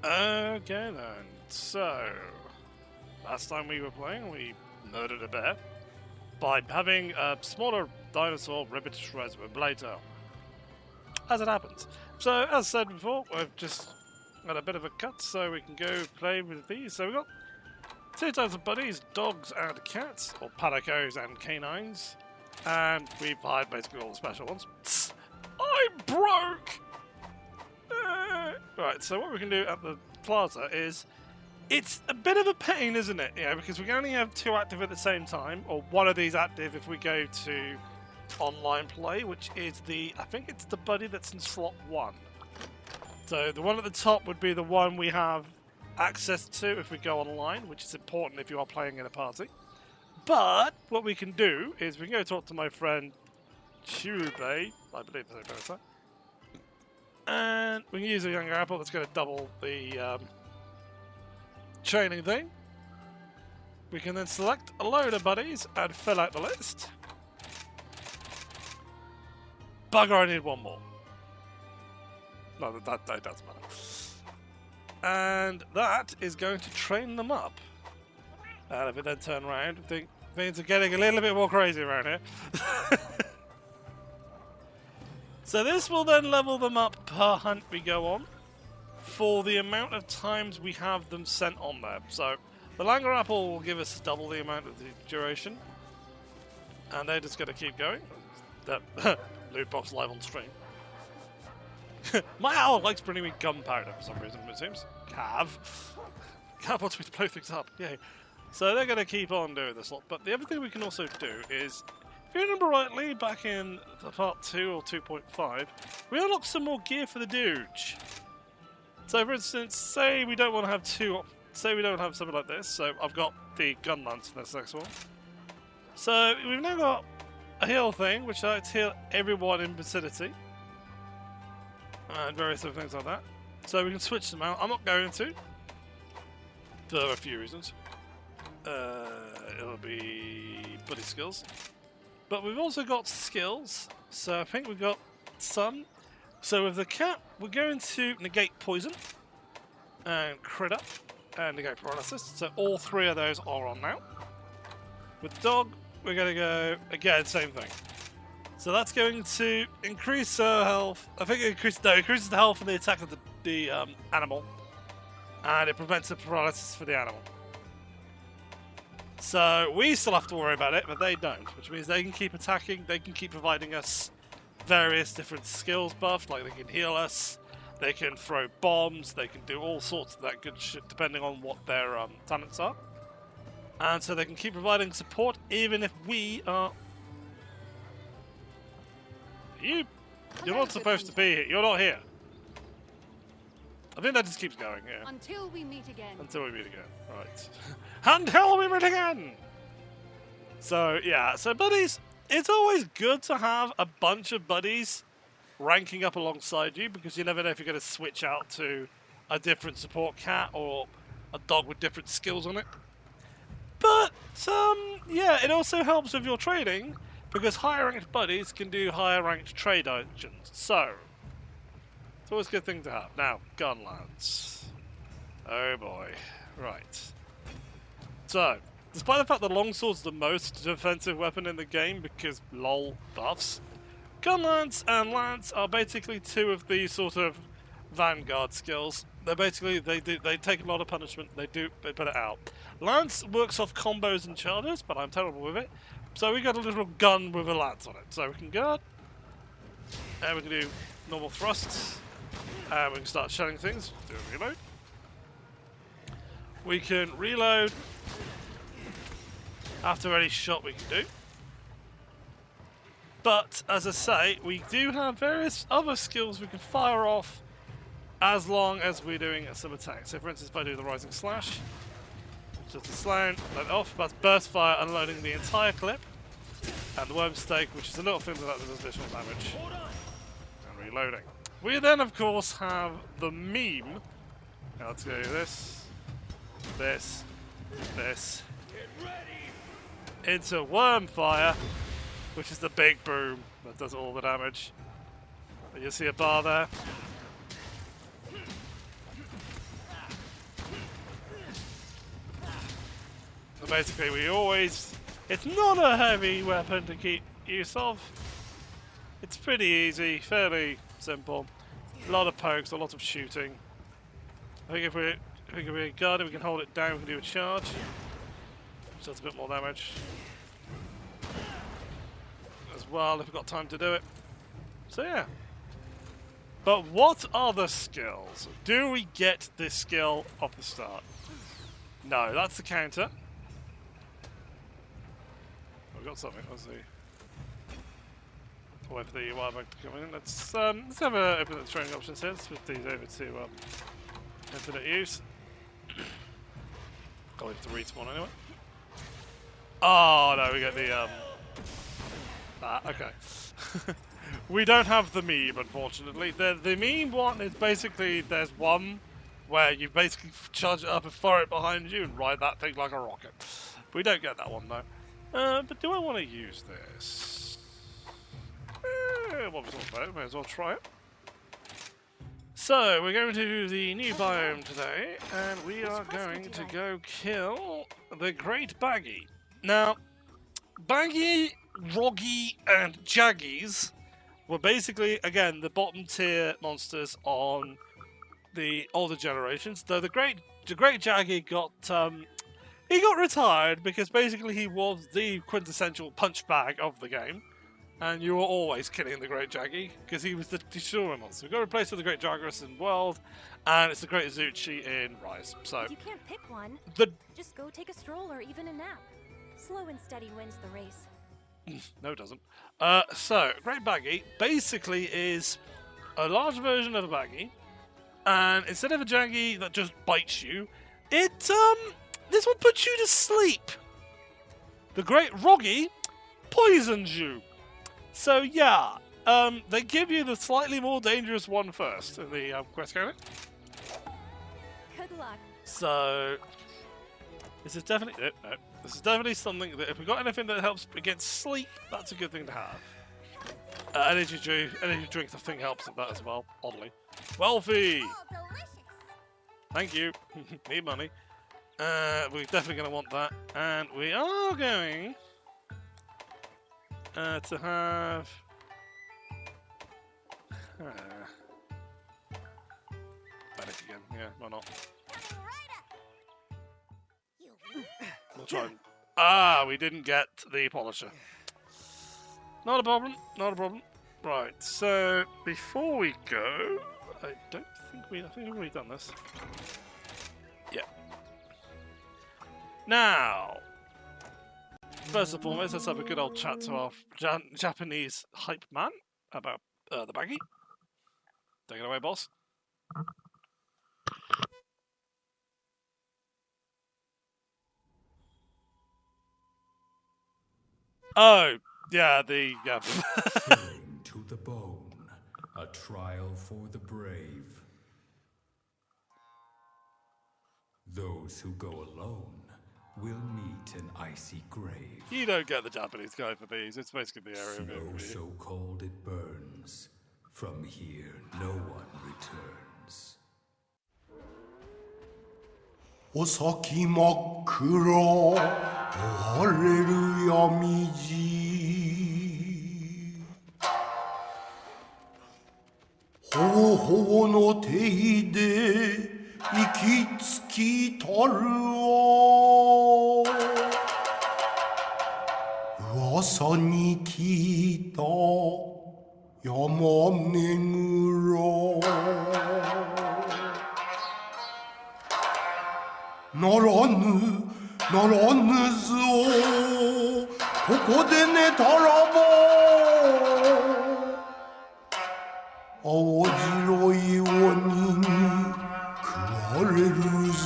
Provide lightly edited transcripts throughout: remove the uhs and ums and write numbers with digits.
Okay then. So, last time we were playing, we murdered a bear by having a smaller dinosaur rip it to shreds with a blade tail. As it happens. So, as said before, we've just had a bit of a cut, so we can go play with these. So we've got two types of buddies, dogs and cats, or palicos and canines. And we've hired basically all the special ones. I'm broke! Right, so what we can do at the plaza is, it's a bit of a pain, isn't it? Yeah, because we can only have two active at the same time, or one of these active if we go to online play, which is I think it's the buddy that's in slot 1. So the one at the top would be the one we have access to if we go online, which is important if you are playing in a party. But what we can do is we can go talk to my friend Chirube, I believe that's how. And we can use a younger apple that's going to double the training thing. We can then select a load of buddies and fill out the list. Bugger, I need one more. No, that doesn't matter. And that is going to train them up. And if we then turn around, I think things are getting a little bit more crazy around here. So this will then level them up per hunt we go on for the amount of times we have them sent on there. So the Langer Apple will give us double the amount of the duration. And they're just going to keep going. That loot box live on stream. My owl likes bringing me gunpowder for some reason, it seems. Cav wants me to blow things up. Yay. So they're going to keep on doing this lot. But the other thing we can also do is, if you remember rightly, back in the part 2 or 2.5, we unlocked some more gear for the Doge. So for instance, say we don't want to have something like this. So I've got the Gunlance for this next one. So we've now got a heal thing, which I like to heal everyone in vicinity. And various other things like that. So we can switch them out. I'm not going to, for a few reasons. It'll be buddy skills. But we've also got skills. So I think we've got some. So with the cat, we're going to negate poison, and crit up, and negate paralysis. So all three of those are on now. With the dog, we're going to go, again, same thing. So that's going to increase her health. I think it increases the health and the attack of the animal. And it prevents the paralysis for the animal. So we still have to worry about it, but they don't. Which means they can keep attacking. They can keep providing us various different skills buffs. Like they can heal us. They can throw bombs. They can do all sorts of that good shit depending on what their talents are. And so they can keep providing support even if we are... You're not supposed to be here. You're not here. I think that just keeps going, yeah. Until we meet again. Until we meet again. Right. Until we meet again! So, yeah. So, buddies, it's always good to have a bunch of buddies ranking up alongside you because you never know if you're going to switch out to a different support cat or a dog with different skills on it. But, yeah, it also helps with your trading because higher ranked buddies can do higher ranked trade actions. So, it's always a good thing to have. Now, Gunlance. Oh boy. Right. So, despite the fact that longsword's the most defensive weapon in the game because lol buffs, Gunlance and Lance are basically two of the sort of vanguard skills. They're basically, they take a lot of punishment, they put it out. Lance works off combos and charges, but I'm terrible with it. So we got a little gun with a lance on it. So we can guard, and we can do normal thrusts, and we can start shelling things, do a reload. We can reload after any shot we can do. But, as I say, we do have various other skills we can fire off as long as we're doing some attacks. So for instance, if I do the Rising Slash, just a slam, let it off, that's burst fire, unloading the entire clip. And the Worm Stake, which is a little thing that does additional damage. And reloading. We then, of course, have the meme. Now let's go this, this, this. Into Worm Fire, which is the big boom that does all the damage. You see a bar there. basically we always... It's not a heavy weapon to keep use of. It's pretty easy, fairly simple. A lot of pokes, a lot of shooting. I think if we guard it, we can hold it down, we can do a charge. Which does a bit more damage. As well, if we've got time to do it. So yeah. But what are the skills? Do we get this skill off the start? No, that's the counter. We've got something, let's see. Wait for the wildback to come in. Let's have a open the training options here. Let's put these over to infinite use. Got to respawn anyway. Oh no, we get the okay. We don't have the meme, unfortunately. The meme one is basically there's one where you basically charge it up and fire it behind you and ride that thing like a rocket. We don't get that one though. But do I want to use this? What was all about? May as well try it. So we're going to the new biome today, and we are going to go kill the Great Baggy. Now, Baggy, Roggy, and Jaggies were basically, again, the bottom tier monsters on the older generations. Though the Great Jaggy got he got retired because basically he was the quintessential punch bag of the game. And you were always killing the Great Jaggy, because he was the destroyer monster. We got replaced with the Great Jagras in World, and it's the Great Azuchi in Rise. So if you can't pick one, just go take a stroll or even a nap. Slow and steady wins the race. No, it doesn't. So, Great Baggy basically is a large version of a Baggy, and instead of a Jaggy that just bites you, this will put you to sleep. The Great Roggy poisons you. So yeah, they give you the slightly more dangerous one first in the quest counter. Good luck. So this is definitely this is definitely something that if we got anything that helps against sleep, that's a good thing to have. Energy drinks I think helps with that as well. Oddly, wealthy. Oh, delicious. Thank you. Need money. We're definitely going to want that, and we are going. To have Panic again, yeah, why not? We'll try and... we didn't get the polisher. Not a problem, not a problem. Right, so before we go, I think we've already done this. Yeah. Now, first and foremost, let's have a good old chat to our Japanese hype man about the Baggy. Take it away, boss. Oh, yeah, Chilling to the bone, a trial for the brave. Those who go alone will meet an icy grave. You don't get the Japanese guy for these. It's basically the area of Snow it. so cold it burns. From here, no one returns. お先真っ暗追われる闇路ほぼほぼの手で息つきたるわ噂に聞いた山根村ならぬぞここで寝たらば青白い鬼に食われるぞ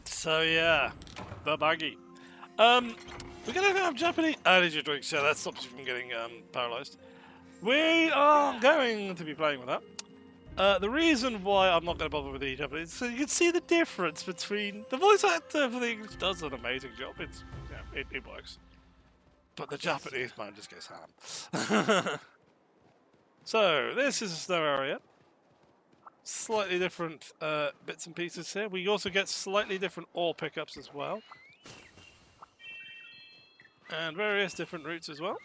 So yeah, the Baggy. We're gonna have Japanese energy drinks, so that stops you from getting paralyzed. We are going to be playing with that. The reason why I'm not going to bother with the Japanese is so you can see the difference between the voice actor for the English does an amazing job. It's it works. But the Japanese man just goes ham. So, this is a snow area. Slightly different bits and pieces here. We also get slightly different ore pickups as well. And various different routes as well.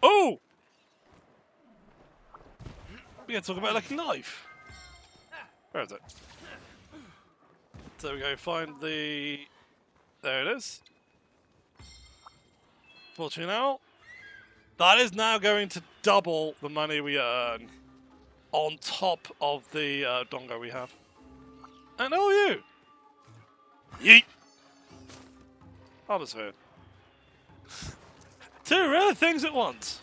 Oh! We gotta talk about like life. Where is it? So we go find the... There it is. Fortunately now, that is now going to double the money we earn on top of the dongo we have. And oh, you! Yeet! Atmosphere. Two rare things at once.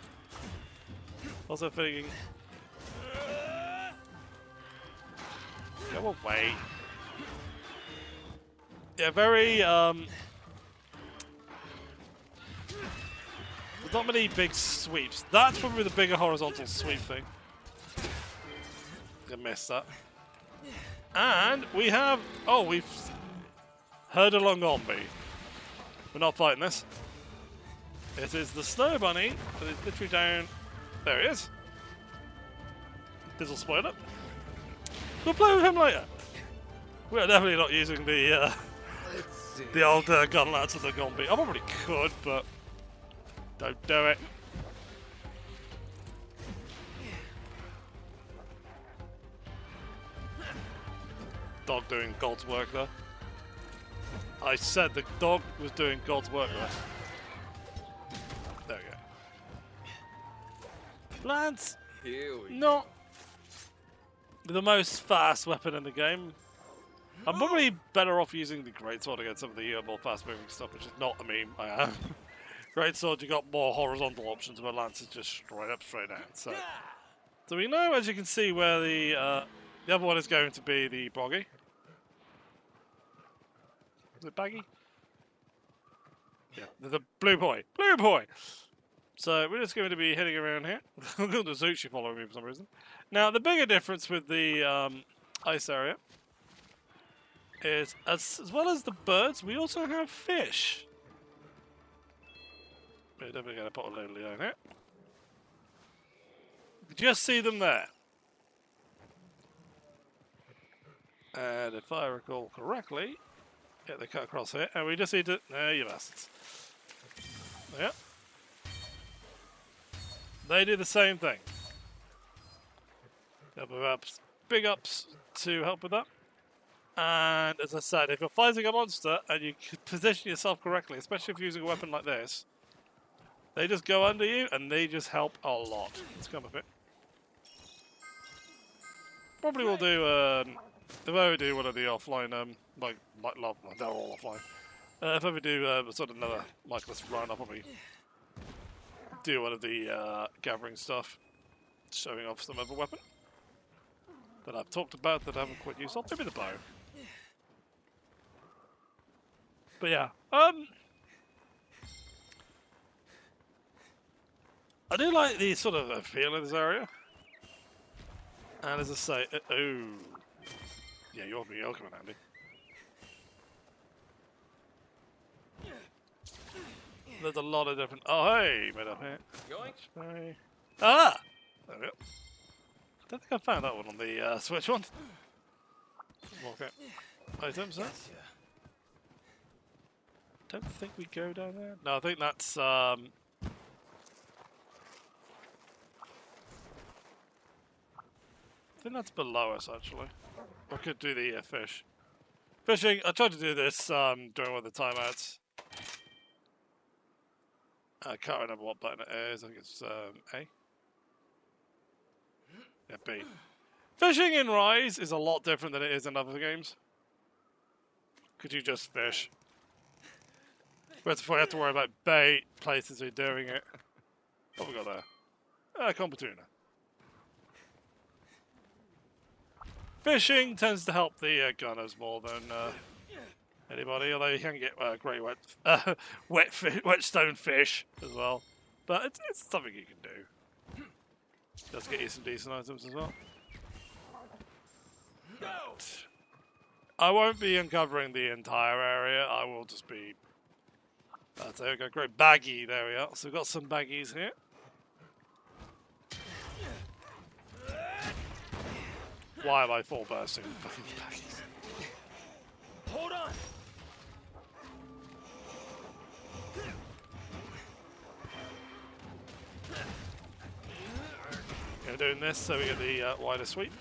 Also thinking... Go away. Yeah, very, there's not many big sweeps. That's probably the bigger horizontal sweep thing. I missed that. And we have... Oh, we've heard along on me. We're not fighting this. It is the Snow Bunny that is literally down... There he is. This will spoil it. We'll play with him later. We're definitely not using the old Gunlance of the Gombi. I probably could, but don't do it. Dog doing God's work there. I said the dog was doing God's work there. There we go. Lance, not the most fast weapon in the game. I'm probably better off using the greatsword against some of the more fast-moving stuff, which is not a meme. I am. Greatsword, you got more horizontal options, where Lance is just straight up, straight down. So we know, as you can see, where the other one is going to be the Boggy. Is it Baggy? Yeah, the Blue Boy. Blue Boy! So we're just going to be heading around here. I've got the Zuchi following me for some reason. Now, the bigger difference with the ice area is, as well as the birds, we also have fish. We're definitely going to put a little down here. Just see them there. And if I recall correctly, yeah, they cut across here, and we just need to... There you bastards. Yeah. They do the same thing. Big ups to help with that. And as I said, if you're fighting a monster and you position yourself correctly, especially if you're using a weapon like this, they just go under you and they just help a lot. Let's come up a bit. Probably will do, if I ever do one of the offline, like love, they're all offline. If I ever do sort of another Michaelis run, I'll probably do one of the gathering stuff, showing off some other weapon that I've talked about that I haven't quite used. Maybe the bow. But yeah, I do like the sort of feel of this area. And as I say, oh, yeah, you're coming, Andy. There's a lot of different. Oh, hey, made up here. Yoink. Ah, there we go. I don't think I found that one on the Switch one. Okay. Items, huh? Don't think we go down there. No, I think that's I think that's below us actually. I could do the fish. Fishing. I tried to do this during one of the timeouts. I can't remember what button it is. I think it's A. Yeah, B. Fishing in Rise is a lot different than it is in other games. Could you just fish? Before you have to worry about bait, places you're doing it. What have we got there? Computuna. Fishing tends to help the gunners more than anybody, although you can get great wet stone fish as well. But it's something you can do. Does get you some decent items as well. Right. I won't be uncovering the entire area. I will just be There we go, great baggie, there we are. So we've got some baggies here. Why am I full bursting fucking baggies? Hold on. We're doing this so we get the wider sweep.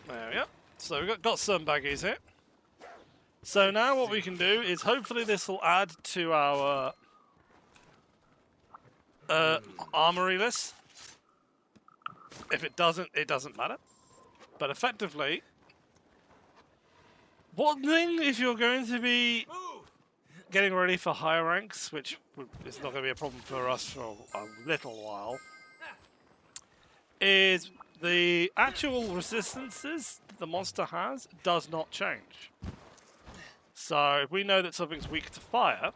There we are. So we've got some baggies here. So now what we can do is hopefully this will add to our armory list. If it doesn't, it doesn't matter. But effectively, one thing if you're going to be getting ready for higher ranks, which is not going to be a problem for us for a little while, is the actual resistances the monster has does not change. So if we know that something's weak to fire,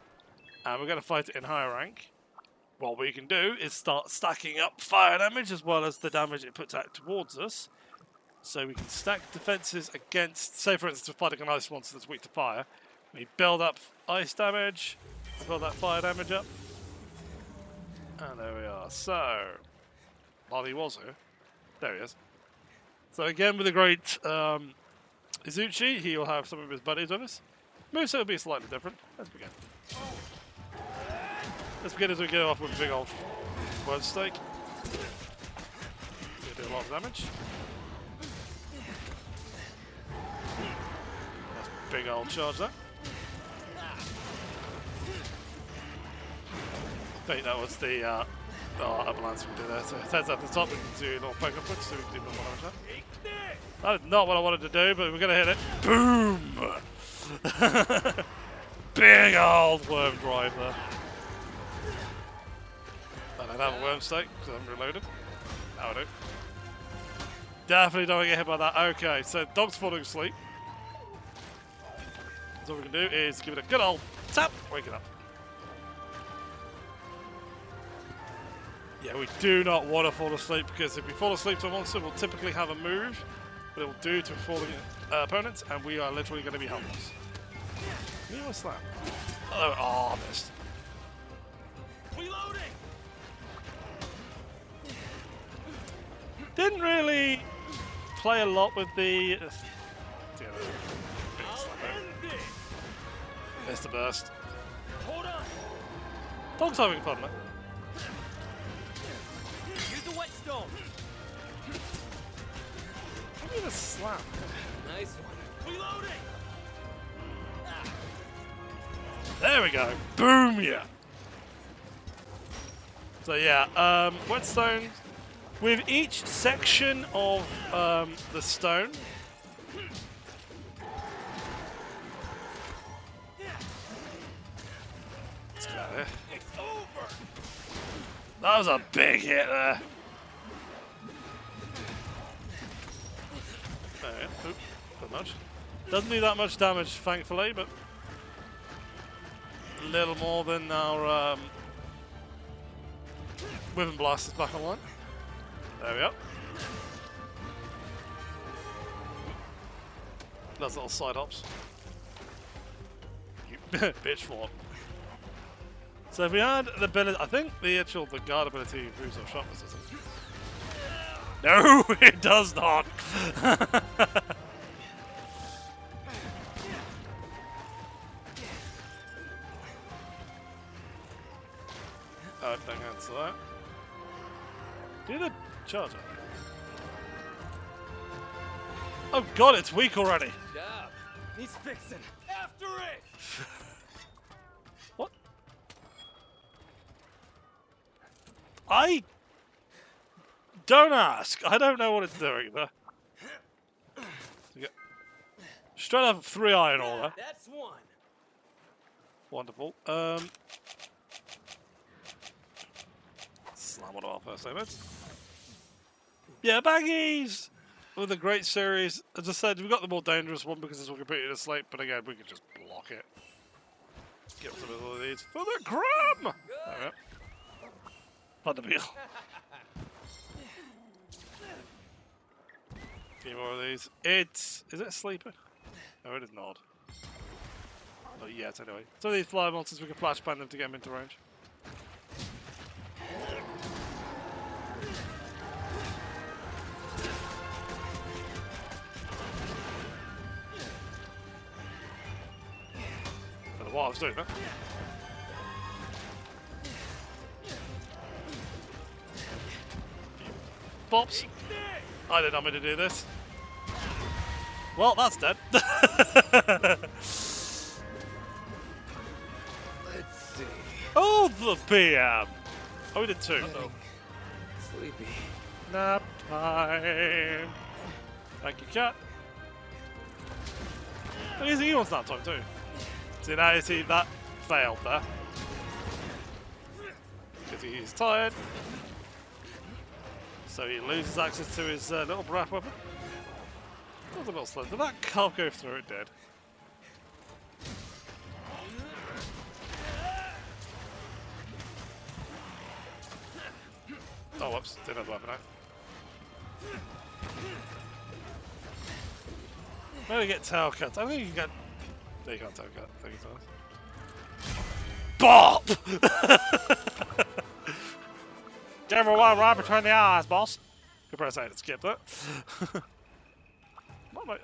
and we're going to fight it in higher rank, what we can do is start stacking up fire damage as well as the damage it puts out towards us. So we can stack defenses against, say for instance, we're fighting an ice monster that's weak to fire. We build up ice damage, build that fire damage up. And there we are. So, while he was here, there he is. So again with the great Izuchi, he'll have some of his buddies with us. Moveset will be slightly different. Let's begin. Let's begin as we go off with a big old word stake. Gonna do a lot of damage. That's a big old charge there. I think that was the upper lance we did there. So it says at the top we can do a little poke upwards so we can do more damage there. That is not what I wanted to do, but we're going to hit it. Boom! Big old worm drive there. I don't have a worm stake because I'm reloaded. That'll do. Definitely don't get hit by that. Okay, so dog's falling asleep. So what we can do is give it a good old tap, wake it up. Yeah, we do not want to fall asleep because if we fall asleep to a monster, we'll typically have a move that it will do to falling opponents, and we are literally going to be helpless. Give me a slap. Oh, I missed. Reloading. Didn't really play a lot with the. Missed the burst. Hold on. Dog's having fun, man. Use the whetstone. Give me the slap. Nice one. Reloading. There we go. Boom, yeah. So yeah, whetstone. With each section of the stone, let's get out of here. It's over. That was a big hit there. Oop, not much. Doesn't do that much damage, thankfully, but a little more than our Wyvern Blast is back online. There we are. Those little side hops. You bitch what? So if we had the ability, I think the guard ability improves our sharpness, doesn't it? No, it does not. Oh, don't answer that. Do the charger. Oh god, it's weak already. Job. He's fixing. After it. What? I don't ask. I don't know what it's doing there. Straight up 3 iron ore there. That's one. Wonderful. Slam one of our first aimers. Yeah, baggies! With a great series. As I said, we've got the more dangerous one because it's all completely asleep, but again, we can just block it. Get some of these for the crumb! There we go. Fun to meal. A few more of these. Is it a sleeper? No, it is not. Not yet, anyway. So these fly monsters, we can flashbang them to get them into range. I don't know what I was doing there. Bops. I did not mean to do this. Well, that's dead. Let's see. Oh, the PM. Oh, we did two. So. Sleepy. Nap time. Thank you, cat. Oh, he wants nap time too. See, now you see that failed there. Because he's tired. So he loses access to his little breath weapon. That was a little slow. Did that calf go through? It did. Oh, whoops. Didn't have the weapon out. Maybe get tail cut. I think you can get... No, you can't tail cut. I think it's nice. Bop! Give her one right between the eyes, boss. Could press A to skip that. What am I...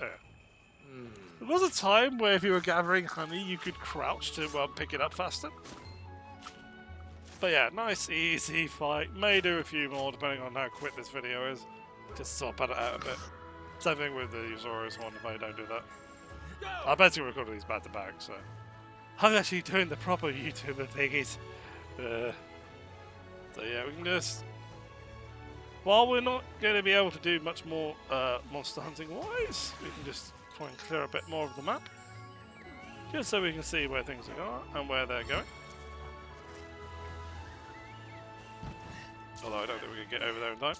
There was a time where if you were gathering honey, you could crouch to pick it up faster. But yeah, nice, easy fight. May do a few more depending on how quick this video is. Just sort of pad it out a bit. Same thing with the Usaurus one if I don't do that. I basically recorded these back to back, so... I'm actually doing the proper YouTuber thingies. So yeah, we can just... While we're not going to be able to do much more monster hunting wise, we can just try and clear a bit more of the map. Just so we can see where things are going and where they're going. Although I don't think we can get over there in time.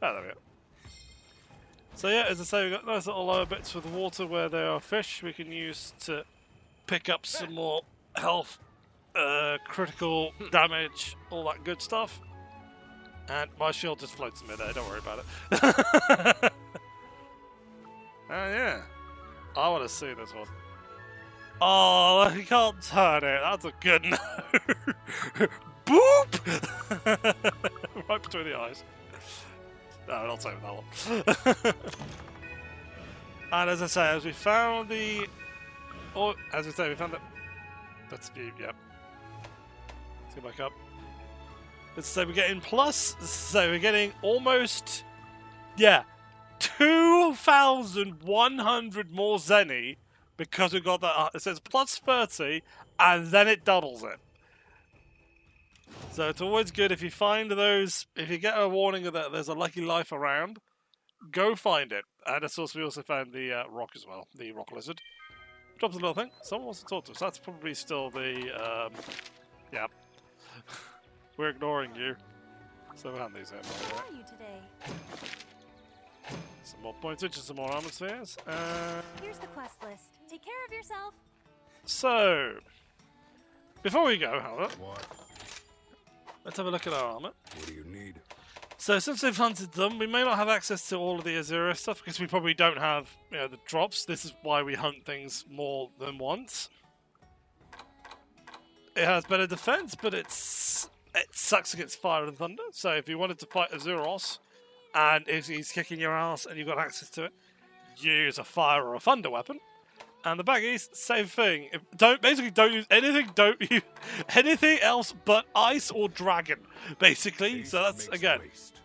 Ah, there we go. So yeah, as I say, we've got nice little lower bits with the water where there are fish we can use to pick up some more health, critical damage, all that good stuff. And my shield just floats in midair, don't worry about it. Yeah. I want to see this one. Oh, you can't turn it. That's a good no. Boop! Right between the eyes. No, not saving that one. And as I say, as we found the... Or, as we say, we found the... That's the... Yep. Let's go back up. Let's say we're getting plus... So we're getting almost... Yeah. 2,100 more Zenny because we've got that... It says plus 30 and then it doubles it. So it's always good if you find those, if you get a warning that there's a lucky life around, go find it. And of course we also found the rock as well, the rock lizard. Drops a little thing, someone wants to talk to us. That's probably still the, yeah. We're ignoring you. So we'll hand these out. How are you today? Some more pointage and some more armor spheres. Here's the quest list. Take care of yourself. So, before we go, however, What? let's have a look at our armor. What do you need? So since we've hunted them, we may not have access to all of the Azura stuff because we probably don't have, the drops. This is why we hunt things more than once. It has better defense, but it sucks against fire and thunder. So if you wanted to fight Azuros, and if he's kicking your ass and you've got access to it, use a fire or a thunder weapon. And the baggies, same thing. Don't use anything. Don't use anything else but ice or dragon, basically. So that's again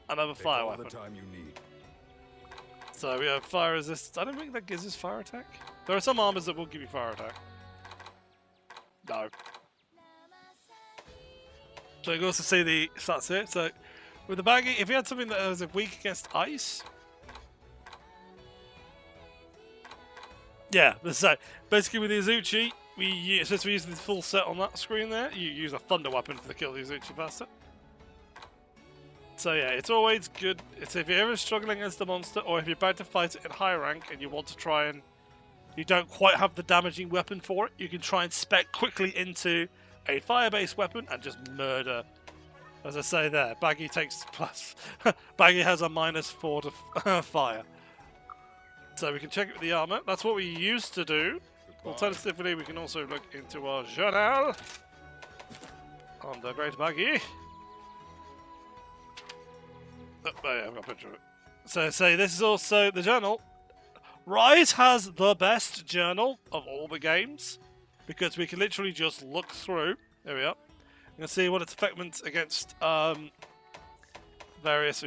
another fire weapon. Time you need. So we have fire resist. I don't think that gives us fire attack. There are some armors that will give you fire attack. No. So you can also see the stats here. So with the baggie, if you had something that was weak against ice. Yeah, so basically with the Izuchi, since we're using the full set on that screen there, you use a thunder weapon to kill the Izuchi faster. So yeah, it's always good. If you're ever struggling against a monster, or if you're about to fight it in high rank and you want to try and you don't quite have the damaging weapon for it, you can try and spec quickly into a fire-based weapon and just murder. As I say there, Baggy takes plus. Baggy has a -4 to fire. So we can check it with the armor. That's what we used to do. Alternatively, we can also look into our journal on the Great Baggy. Oh, yeah, I've got a picture of it. So say this is also the journal. Rise has the best journal of all the games because we can literally just look through. There we are. You can see what its effects against various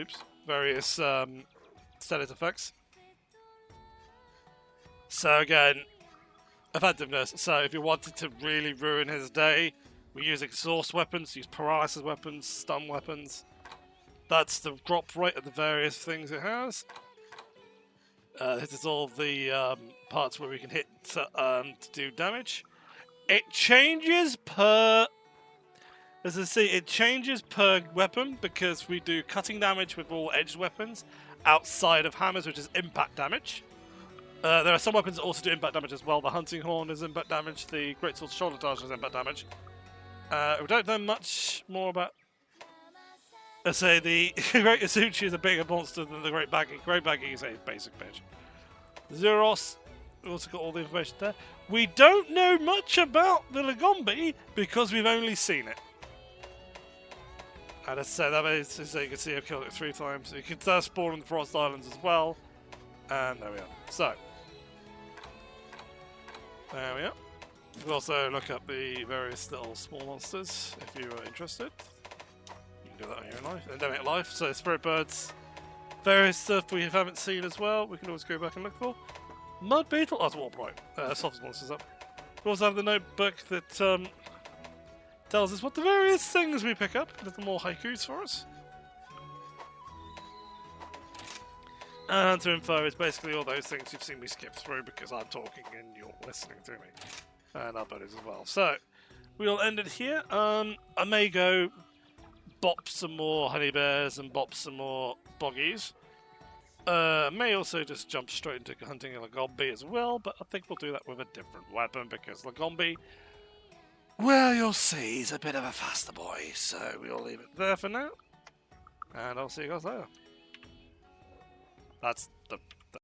status effects. So again, effectiveness. So if you wanted to really ruin his day, we use exhaust weapons, use paralysis weapons, stun weapons. That's the drop rate of the various things it has. This is all the parts where we can hit to do damage. It changes per... As I see, it changes per weapon because we do cutting damage with all edged weapons outside of hammers, which is impact damage. There are some weapons that also do impact damage as well. The hunting horn is impact damage. The greatsword shoulder charge is impact damage. We don't know much more about... I say the Great Asuchi is a bigger monster than the Great Baggy. Great Baggy is a basic bitch. Zeros, we've also got all the information there. We don't know much about the Lagombi because we've only seen it. And as I said, that is, so you can see I've killed it 3 times. You can spawn on the Frost Islands as well. And there we are. So, there we are. We'll also look up the various little small monsters if you are interested. You can do that on your own life. Endemic life, so spirit birds, various stuff we haven't seen as well. We can always go back and look for. Mud beetle, oh, it's warp right. Soft monsters up. We also have the notebook that tells us what the various things we pick up. A little more haikus for us. And hunter info is basically all those things you've seen me skip through because I'm talking and you're listening to me. And our buddies as well. So, we'll end it here. I may go bop some more honey bears and bop some more boggies. May also just jump straight into hunting a Lagombi as well, but I think we'll do that with a different weapon because Lagombi, well, you'll see, he's a bit of a faster boy. So, we'll leave it there for now. And I'll see you guys later. That's the